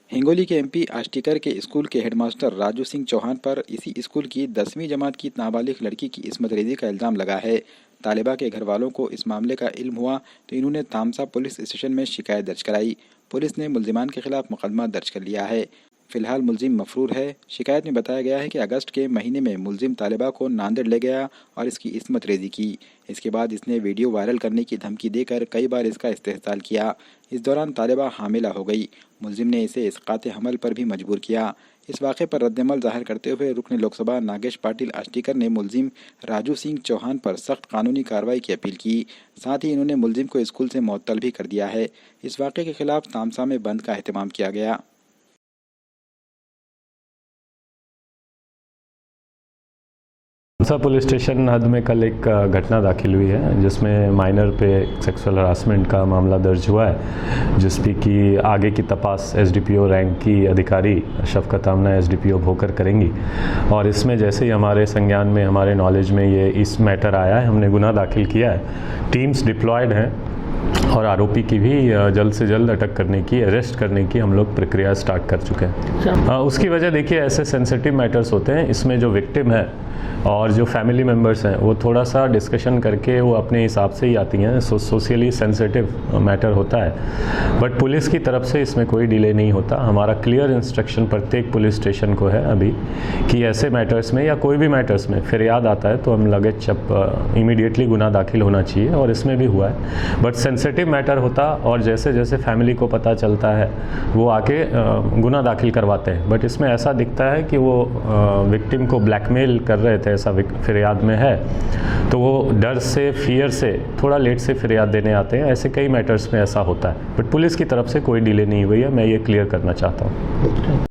हिंगोली के एमपी आष्टीकर के स्कूल के हेडमास्टर राजू सिंह चौहान पर इसी स्कूल की 10वीं जमात की नाबालिग लड़की की इस्मत रेजी का इल्ज़ाम लगा है। तालिबा के घर वालों को इस मामले का इल्म हुआ तो इन्होंने तामसा पुलिस स्टेशन में शिकायत दर्ज कराई। पुलिस ने मुल्जिमान के खिलाफ मुकदमा दर्ज कर लिया है। फिलहाल मुल्जिम मफरूर है। शिकायत में बताया गया है कि अगस्त के महीने में मुल्जिम तालिबा को नांदेड़ ले गया और इसकी इस्मत रेजी की। इसके बाद इसने वीडियो वायरल करने की धमकी देकर कई बार इसका इस्तेहसाल किया। इस दौरान तालिबा हामिला हो गई। मुल्जिम ने इसे इसकाते हमल पर भी मजबूर किया। इस वाक़े पर रद्दमल ज़ाहिर करते हुए रुकन लोकसभा नागेश पाटिल आष्टीकर ने मुल्जिम राजू सिंह चौहान पर सख्त कानूनी कार्रवाई की अपील की। साथ ही इन्होंने मुल्जिम को स्कूल से मुअत्तल भी कर दिया है। इस वाक़े के खिलाफ तामसा में बंद का एहतमाम किया गया। तामसा पुलिस स्टेशन हद में कल एक घटना दाखिल हुई है जिसमें माइनर पे सेक्सुअल हरासमेंट का मामला दर्ज हुआ है, जिसपे कि आगे की तपास एसडीपीओ रैंक की अधिकारी शफकत आमना एसडीपीओ होकर करेंगी। और इसमें जैसे ही हमारे संज्ञान में, हमारे नॉलेज में ये इस मैटर आया है, हमने गुना दाखिल किया है। टीम्स डिप्लॉयड हैं और आरोपी की भी जल्द से जल्द अटक करने की, अरेस्ट करने की हम लोग प्रक्रिया स्टार्ट कर चुके हैं। उसकी वजह देखिए, ऐसे सेंसिटिव मैटर्स होते हैं, इसमें जो विक्टिम है और जो फैमिली मेम्बर्स हैं वो थोड़ा सा डिस्कशन करके वो अपने हिसाब से ही आती हैं। सोशली सेंसिटिव मैटर होता है, बट पुलिस की तरफ से इसमें कोई डिले नहीं होता। हमारा क्लियर इंस्ट्रक्शन प्रत्येक पुलिस स्टेशन को है अभी कि ऐसे मैटर्स में या कोई भी मैटर्स में फिरियाद आता है तो हम लगे इमीडिएटली गुना दाखिल होना चाहिए, और इसमें भी हुआ है। बट सेंसिटिव मैटर होता और जैसे जैसे फैमिली को पता चलता है वो आके गुना दाखिल करवाते हैं। बट इसमें ऐसा दिखता है कि वो विक्टिम को ब्लैकमेल कर रहे थे, ऐसा फिरियाद में है, तो वो डर से, फियर से थोड़ा लेट से फिरियाद देने आते हैं। ऐसे कई मैटर्स में ऐसा होता है, बट पुलिस की तरफ से कोई डिले नहीं हुई है, मैं ये क्लियर करना चाहता हूँ।